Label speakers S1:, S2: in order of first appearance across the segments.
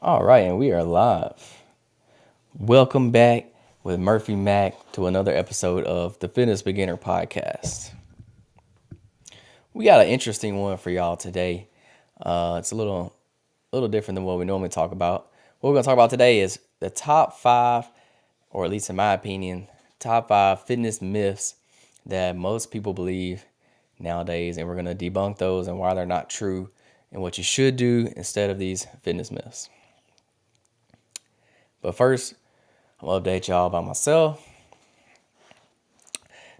S1: All right, and we are live. Welcome back with Murphy Mack to another episode of the Fitness Beginner Podcast. We got an interesting one for y'all today. It's a little different than what we normally talk about. What we're going to talk about today is the top 5, or at least in my opinion, top 5 fitness myths that most people believe nowadays, and we're going to debunk those and why they're not true and what you should do instead of these fitness myths. But first, I'll update y'all about myself.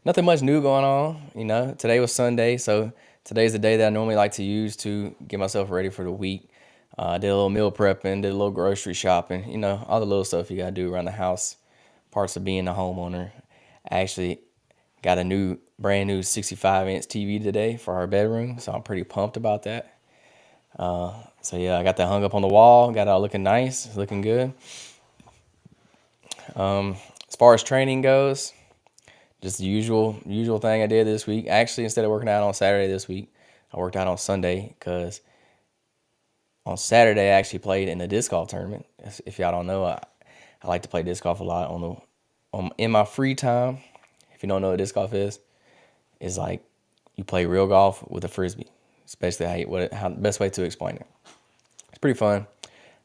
S1: Nothing much new going on. Today was Sunday, so today's the day that I normally like to use to get myself ready for the week. Did a little meal prepping, did a little grocery shopping, all the little stuff you got to do around the house, parts of being a homeowner. I actually got a brand new 65-inch TV today for our bedroom, so I'm pretty pumped about that. I got that hung up on the wall, got it all looking nice, looking good. As far as training goes, just the usual thing I did this week. Actually, instead of working out on Saturday this week, I worked out on Sunday because on Saturday I actually played in the disc golf tournament. If y'all don't know, I like to play disc golf a lot in my free time. If you don't know what disc golf is, it's like you play real golf with a frisbee. It's basically how the best way to explain it. It's pretty fun.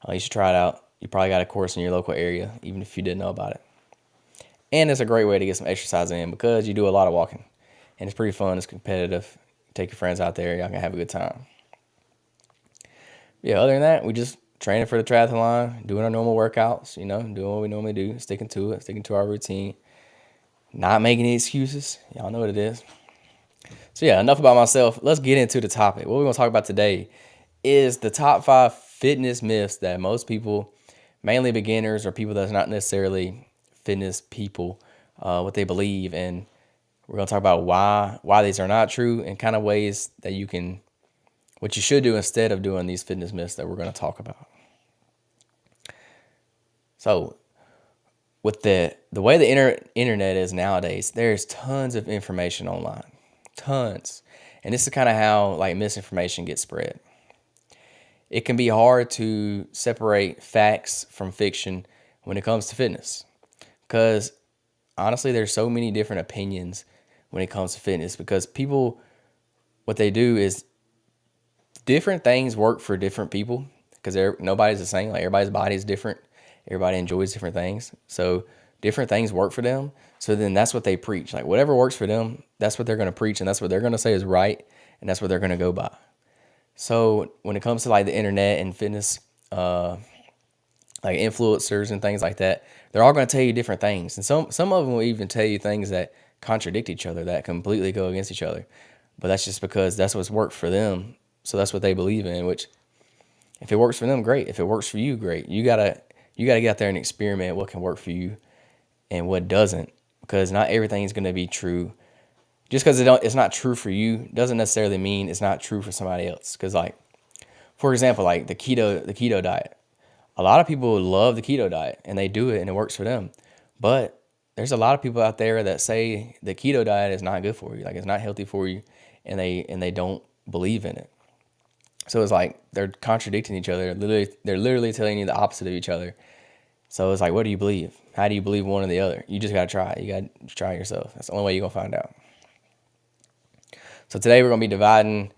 S1: You should try it out. You probably got a course in your local area, even if you didn't know about it. And it's a great way to get some exercise in because you do a lot of walking. And it's pretty fun. It's competitive. Take your friends out there. Y'all can have a good time. Yeah, other than that, we just training for the triathlon, doing our normal workouts, doing what we normally do, sticking to it, sticking to our routine, not making any excuses. Y'all know what it is. So yeah, enough about myself. Let's get into the topic. What we're going to talk about today is the top 5 fitness myths that most people, mainly beginners or people that's not necessarily fitness people, what they believe, and we're going to talk about why these are not true and kind of ways that what you should do instead of doing these fitness myths that we're going to talk about. So with the way the internet is nowadays, there's tons of information online, tons, and this is kind of how misinformation gets spread. It can be hard to separate facts from fiction when it comes to fitness. Because honestly, there's so many different opinions when it comes to fitness because people, what they do is different things work for different people because nobody's the same. Like everybody's body is different. Everybody enjoys different things. So different things work for them. So then that's what they preach. Like whatever works for them, that's what they're going to preach and that's what they're going to say is right and that's what they're going to go by. So when it comes to the internet and fitness, influencers and things like that, they're all going to tell you different things. And some of them will even tell you things that contradict each other, that completely go against each other. But that's just because that's what's worked for them. So that's what they believe in, which if it works for them, great. If it works for you, great. You gotta get out there and experiment what can work for you and what doesn't, because not everything is going to be true. Just because it's not true for you doesn't necessarily mean it's not true for somebody else. Because for example, the keto diet. A lot of people love the keto diet and they do it and it works for them. But there's a lot of people out there that say the keto diet is not good for you. It's not healthy for you and they don't believe in it. So it's they're contradicting each other. They're literally telling you the opposite of each other. So it's what do you believe? How do you believe one or the other? You just got to try it. You got to try it yourself. That's the only way you're going to find out. So today we're going to be dividing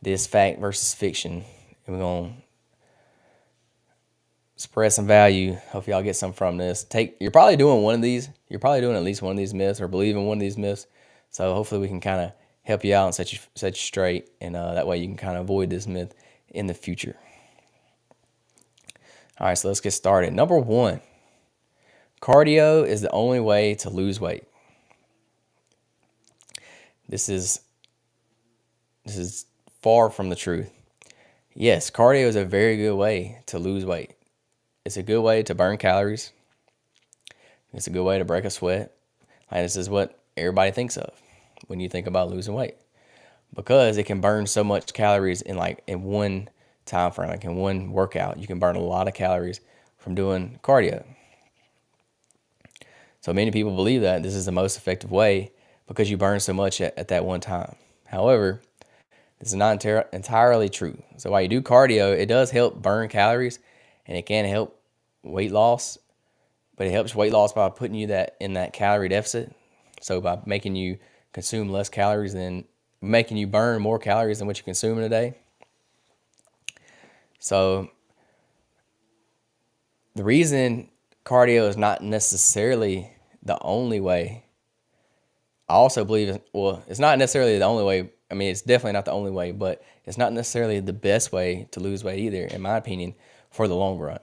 S1: this fact versus fiction. And we're going to spread some value. Hope y'all get some from this. You're probably doing one of these. You're probably doing at least one of these myths or believe in one of these myths. So hopefully we can kind of help you out and set you straight. And that way you can kind of avoid this myth in the future. All right, so let's get started. Number 1, cardio is the only way to lose weight. This is far from the truth. Yes, cardio is a very good way to lose weight. It's a good way to burn calories. It's a good way to break a sweat. This is what everybody thinks of when you think about losing weight, because it can burn so much calories in one time frame, in one workout. You can burn a lot of calories from doing cardio. So many people believe that this is the most effective way because you burn so much at that one time. However, this is not entirely true. So while you do cardio, it does help burn calories, and it can help weight loss, but it helps weight loss by putting you in that calorie deficit. So by making you consume less calories than making you burn more calories than what you consume in a day. So the reason cardio is not necessarily the only way, I also believe, well, it's not necessarily the only way. I mean, it's definitely not the only way, but it's not necessarily the best way to lose weight either, in my opinion, for the long run.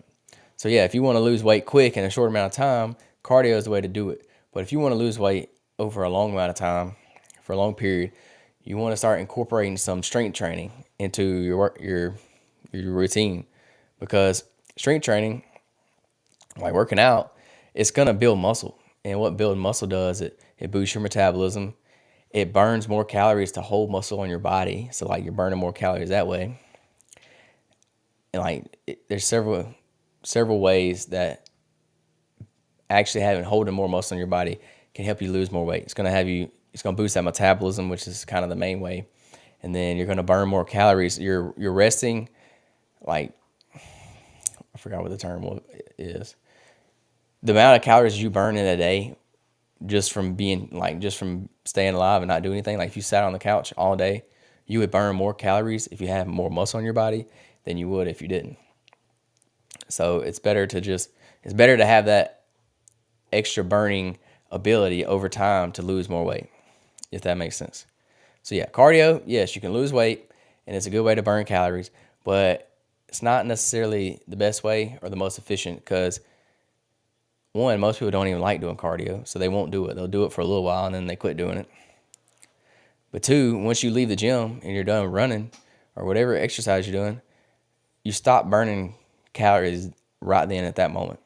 S1: So yeah, if you want to lose weight quick in a short amount of time, cardio is the way to do it. But if you want to lose weight over a long amount of time, for a long period, you want to start incorporating some strength training into your routine, because strength training, like working out, it's gonna build muscle. And what building muscle does, it boosts your metabolism. It burns more calories to hold muscle on your body. So like you're burning more calories that way. And there's several ways that actually holding more muscle in your body can help you lose more weight. It's gonna boost that metabolism, which is kind of the main way. And then you're gonna burn more calories. You're resting, like, I forgot what the term is. The amount of calories you burn in a day just from staying alive and not doing anything. Like if you sat on the couch all day, you would burn more calories if you have more muscle on your body than you would if you didn't. So it's better to have that extra burning ability over time to lose more weight, if that makes sense. So yeah, cardio, yes, you can lose weight and it's a good way to burn calories, but it's not necessarily the best way or the most efficient, because one, most people don't even like doing cardio, so they won't do it. They'll do it for a little while and then they quit doing it. But two, once you leave the gym and you're done running or whatever exercise you're doing, you stop burning calories right then at that moment.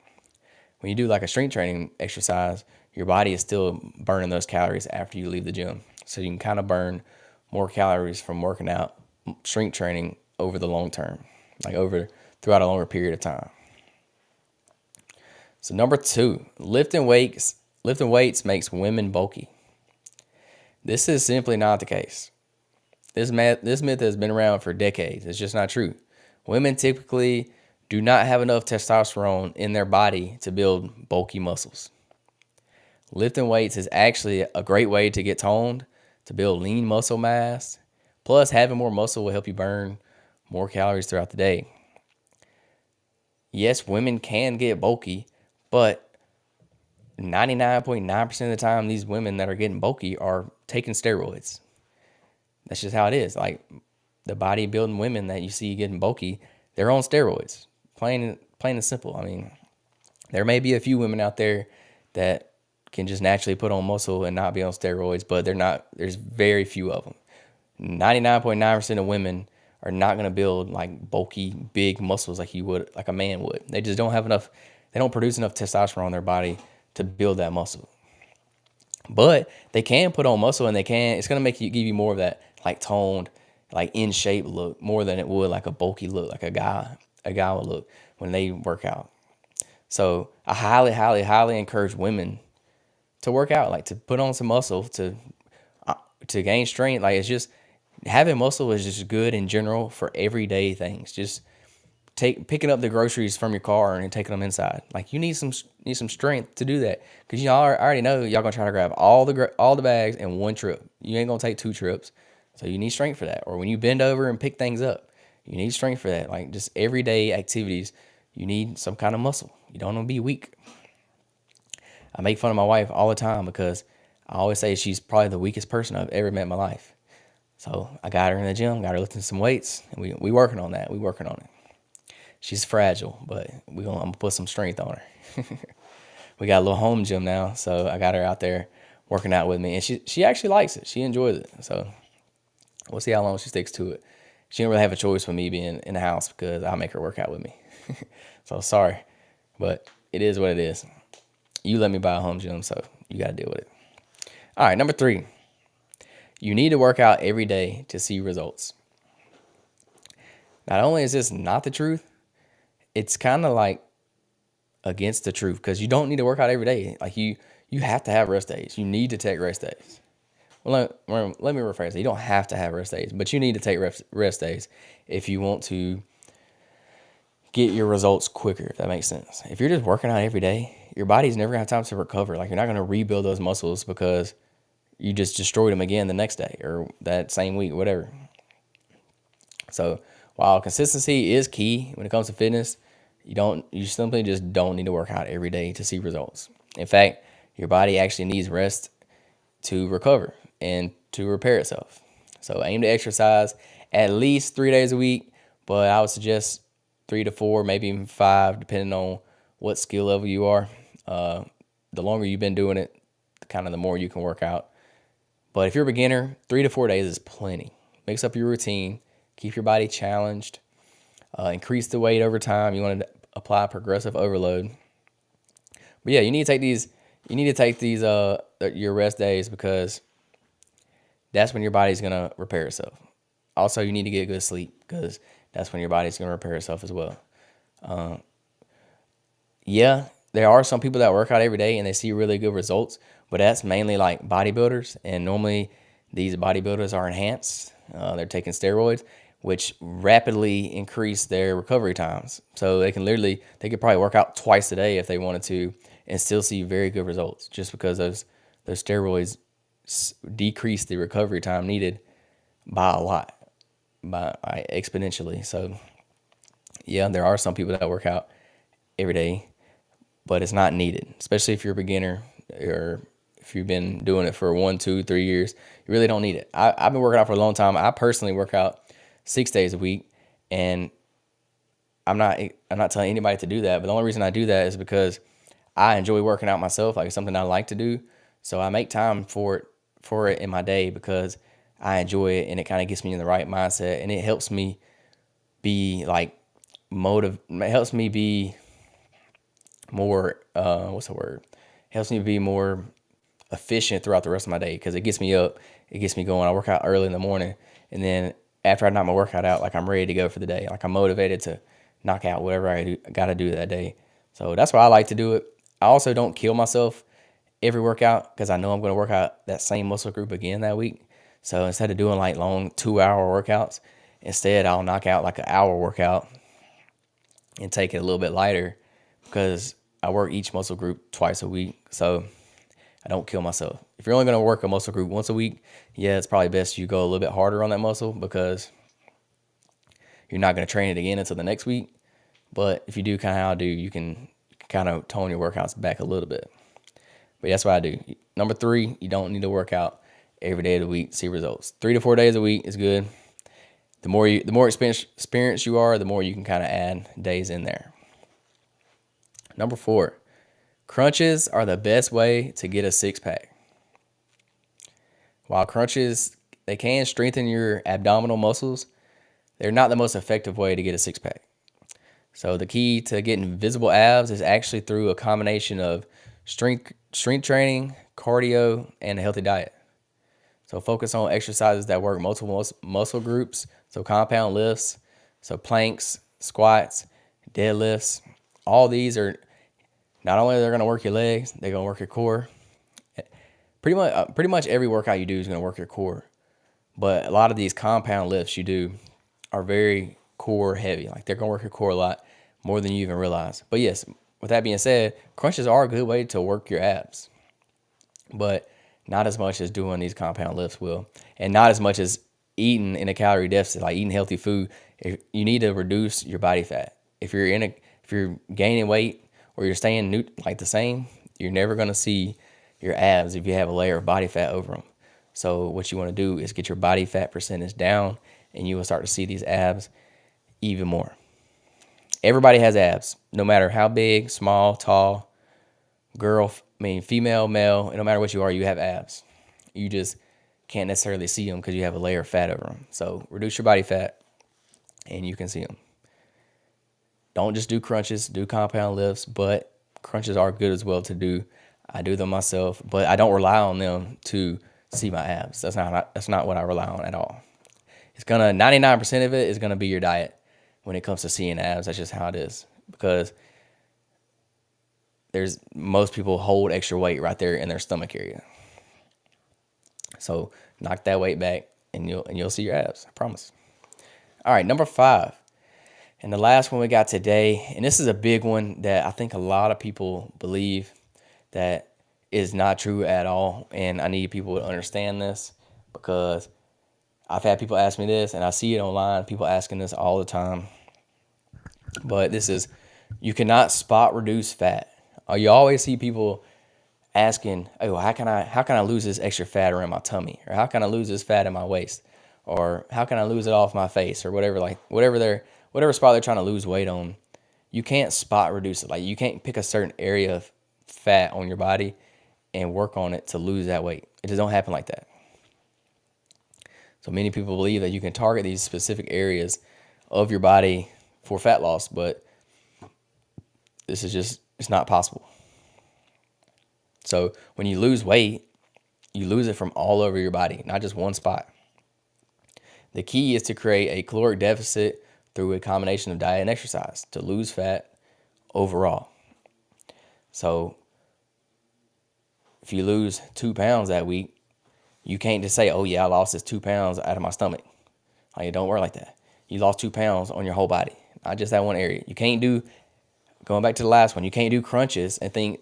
S1: When you do like a strength training exercise, your body is still burning those calories after you leave the gym. So you can kind of burn more calories from working out, strength training, over the long term, throughout a longer period of time. So number 2, lifting weights makes women bulky. This is simply not the case. This myth has been around for decades. It's just not true. Women typically do not have enough testosterone in their body to build bulky muscles. Lifting weights is actually a great way to get toned, to build lean muscle mass. Plus, having more muscle will help you burn more calories throughout the day. Yes, women can get bulky, but 99.9% of the time, these women that are getting bulky are taking steroids. That's just how it is. Like the bodybuilding women that you see getting bulky, they're on steroids. Plain and simple. I mean, there may be a few women out there that can just naturally put on muscle and not be on steroids, but they're not. There's very few of them. 99.9% of women are not going to build like bulky, big muscles like a man would. They just don't have enough. They don't produce enough testosterone in their body to build that muscle. But they can put on muscle, and it's going to give you more of that like toned, like in shape look, more than it would like a bulky look, like a guy would look when they work out. So I highly, highly, highly encourage women to work out, like to put on some muscle to gain strength. Like it's just, having muscle is just good in general for everyday things. Just picking up the groceries from your car and taking them inside. Like you need some strength to do that, because y'all already know y'all gonna try to grab all the bags in one trip. You ain't gonna take 2 trips, so you need strength for that. Or when you bend over and pick things up, you need strength for that. Like just everyday activities, you need some kind of muscle. You don't want to be weak. I make fun of my wife all the time because I always say she's probably the weakest person I've ever met in my life. So I got her in the gym, got her lifting some weights, and we working on that. We working on it. She's fragile, but I'm gonna put some strength on her. We got a little home gym now, so I got her out there working out with me, and she actually likes it. She enjoys it. So we'll see how long she sticks to it. She don't really have a choice with me being in the house because I'll make her work out with me. So sorry, but it is what it is. You let me buy a home gym, so you got to deal with it. All right, number 3. You need to work out every day to see results. Not only is this not the truth, it's kind of like against the truth, because you don't need to work out every day. Like you have to have rest days. You need to take rest days. Well, let me rephrase it. You don't have to have rest days, but you need to take rest days if you want to get your results quicker, if that makes sense. If you're just working out every day, your body's never gonna have time to recover. Like, you're not gonna rebuild those muscles because you just destroyed them again the next day or that same week, whatever. So while consistency is key when it comes to fitness, you simply just don't need to work out every day to see results. In fact, your body actually needs rest to recover and to repair itself. So aim to exercise at least 3 days a week, but I would suggest 3 to 4, maybe even 5, depending on what skill level you are. The longer you've been doing it, kind of the more you can work out. But if you're a beginner, 3 to 4 days is plenty. Mix up your routine, keep your body challenged, increase the weight over time. You want to apply progressive overload. But yeah, you need to take these. You need to take these your rest days because that's when your body's gonna repair itself. Also, you need to get good sleep because that's when your body's gonna repair itself as well. Yeah, there are some people that work out every day and they see really good results, but that's mainly like bodybuilders. And normally these bodybuilders are enhanced. They're taking steroids, which rapidly increase their recovery times. So they could probably work out twice a day if they wanted to and still see very good results just because those steroids decrease the recovery time needed by a lot, by exponentially. So yeah, there are some people that work out every day, but it's not needed, especially if you're a beginner or if you've been doing it for 1, 2, 3 years. You really don't need it. I've been working out for a long time. I personally work out 6 days a week, and I'm not telling anybody to do that. But the only reason I do that is because I enjoy working out myself. Like, it's something I like to do, so I make time for it in my day because I enjoy it, and it kind of gets me in the right mindset, and it helps me be like It helps me be more helps me be more efficient throughout the rest of my day because it gets me up, it gets me going. I work out early in the morning, and then after I knock my workout out, like, I'm ready to go for the day. Like, I'm motivated to knock out whatever I got to do that day. So that's why I like to do it. I also don't kill myself every workout because I know I'm going to work out that same muscle group again that week. So instead of doing like long 2-hour workouts, instead I'll knock out like an hour workout and take it a little bit lighter because I work each muscle group twice a week. So I don't kill myself. If you're only going to work a muscle group once a week, yeah, it's probably best you go a little bit harder on that muscle because you're not going to train it again until the next week. But if you do kind of how I do, you can kind of tone your workouts back a little bit. But that's what I do. Number 3, you don't need to work out every day of the week to see results. 3 to 4 days a week is good. The more experienced you are, the more you can kind of add days in there. Number 4, crunches are the best way to get a six-pack. While crunches, they can strengthen your abdominal muscles, they're not the most effective way to get a six-pack. So the key to getting visible abs is actually through a combination of strength training, cardio, and a healthy diet. So focus on exercises that work multiple muscle groups, so compound lifts, so planks, squats, deadlifts. All these are not only they're going to work your legs, they're going to work your core. Pretty much every workout you do is going to work your core. But a lot of these compound lifts you do are very core heavy. Like, they're going to work your core a lot more than you even realize. But yes, with that being said, crunches are a good way to work your abs, but not as much as doing these compound lifts will, and not as much as eating in a calorie deficit, like eating healthy food. If you need to reduce your body fat. If you're gaining weight or you're staying like the same, you're never going to see your abs if you have a layer of body fat over them. So what you want to do is get your body fat percentage down, and you will start to see these abs even more. Everybody has abs, no matter how big, small, tall, female, male. No matter what you are, you have abs. You just can't necessarily see them because you have a layer of fat over them. So reduce your body fat, and you can see them. Don't just do crunches, do compound lifts, but crunches are good as well to do. I do them myself, but I don't rely on them to see my abs. That's not what I rely on at all. 99% of it is gonna be your diet when it comes to seeing abs. That's just how it is, because most people hold extra weight right there in their stomach area. So knock that weight back, and you'll see your abs. I promise. All right, number 5. And the last one we got today, and this is a big one that I think a lot of people believe that is not true at all. And I need people to understand this because I've had people ask me this, and I see it online, people asking this all the time. But this is, you cannot spot reduce fat. You always see people asking, "Oh, how can I lose this extra fat around my tummy, or how can I lose this fat in my waist, or how can I lose it off my face, or whatever, like whatever spot they're trying to lose weight on." You can't spot reduce it. Like, you can't pick a certain area of fat on your body and work on it to lose that weight. It just don't happen like that. So many people believe that you can target these specific areas of your body for fat loss, but this is just, it's not possible. So when you lose weight, you lose it from all over your body, not just one spot. The key is to create a caloric deficit through a combination of diet and exercise to lose fat overall. So if you lose 2 pounds that week, you can't just say, "Oh yeah, I lost this 2 pounds out of my stomach." Like, it don't work like that. You lost 2 pounds on your whole body, not just that one area. You can't do, going back to the last one, you can't do crunches and think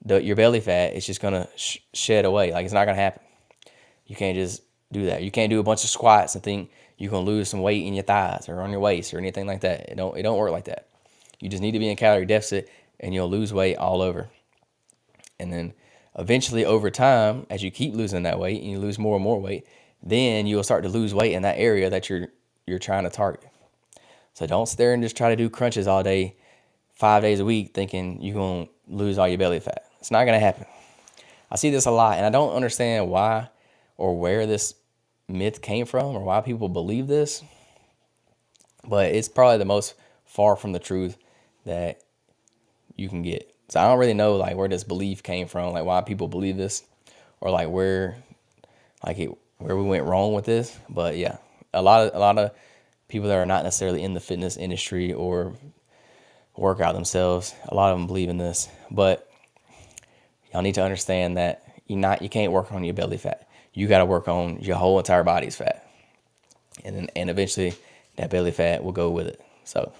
S1: that your belly fat is just gonna shed away. Like, it's not gonna happen. You can't just do that. You can't do a bunch of squats and think you're gonna lose some weight in your thighs or on your waist or anything like that. It don't work like that. You just need to be in calorie deficit, and you'll lose weight all over. And then eventually, over time, as you keep losing that weight and you lose more and more weight, then you'll start to lose weight in that area that you're trying to target. So don't sit there and just try to do crunches all day, 5 days a week, thinking you're gonna lose all your belly fat. It's not gonna happen. I see this a lot, and I don't understand why or where this myth came from or why people believe this, but it's probably the most far from the truth that you can get. So I don't really know, like, where this belief came from, like why people believe this, or like where we went wrong with this. But yeah, a lot of people that are not necessarily in the fitness industry or work out themselves, a lot of them believe in this. But y'all need to understand that you can't work on your belly fat. You got to work on your whole entire body's fat, and eventually that belly fat will go with it. So,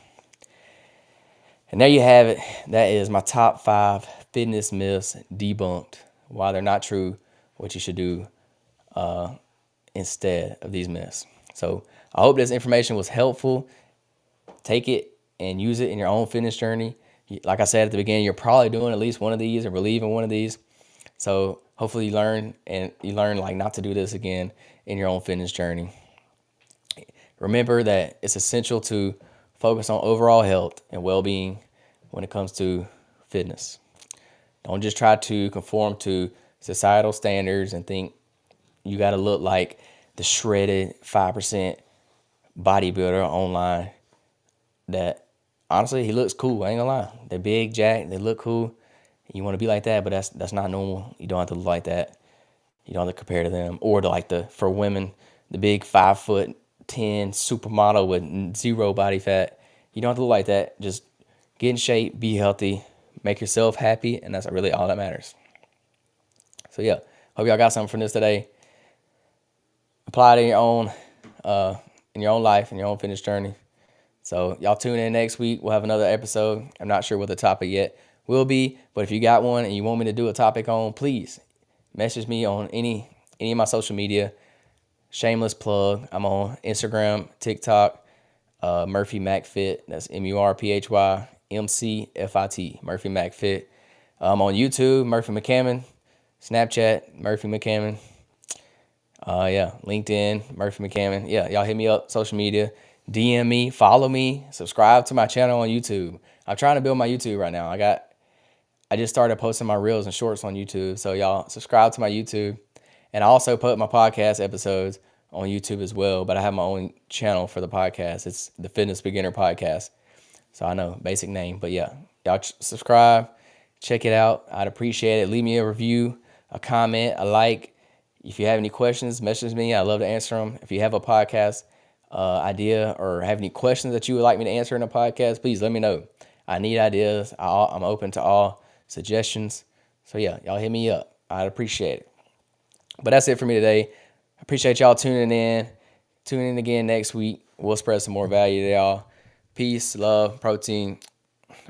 S1: and there you have it. That is my top 5 fitness myths debunked, why they're not true, what you should do instead of these myths. So I hope this information was helpful. Take it and use it in your own fitness journey. Like I said at the beginning, you're probably doing at least one of these or believe in one of these. So hopefully you learn like not to do this again in your own fitness journey. Remember that it's essential to focus on overall health and well-being when it comes to fitness. Don't just try to conform to societal standards and think you got to look like the shredded 5% bodybuilder online that, honestly, he looks cool. I ain't gonna lie. They're big, jacked, they look cool. You want to be like that, but that's not normal. You don't have to look like that. You don't have to compare to them. Or for women, the big 5'10" supermodel with zero body fat. You don't have to look like that. Just get in shape, be healthy, make yourself happy, and that's really all that matters. So yeah, hope y'all got something from this today. Apply it in your own life, in your own fitness journey. So y'all tune in next week. We'll have another episode. I'm not sure what the topic yet will be, but if you got one and you want me to do a topic on, please message me on any of my social media. Shameless plug. I'm on Instagram, TikTok, Murphy McFit. That's MurphyMcFit. Murphy McFit. I'm on YouTube, Murphy McCammon. Snapchat, Murphy McCammon. LinkedIn, Murphy McCammon. Yeah, y'all hit me up, social media. DM me, follow me, subscribe to my channel on YouTube. I'm trying to build my YouTube right now. I just started posting my reels and shorts on YouTube. So y'all subscribe to my YouTube. And I also put my podcast episodes on YouTube as well. But I have my own channel for the podcast. It's the Fitness Beginner Podcast. So I know, basic name. But yeah, y'all subscribe, check it out. I'd appreciate it. Leave me a review, a comment, a like. If you have any questions, message me. I'd love to answer them. If you have a podcast idea or have any questions that you would like me to answer in a podcast, please let me know. I need ideas. I'm open to all suggestions. So yeah, y'all hit me up. I'd appreciate it. But that's it for me today. I appreciate y'all tuning in. Tune in again next week. We'll spread some more value to y'all. Peace, love, protein.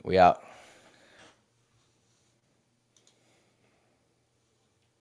S1: We out.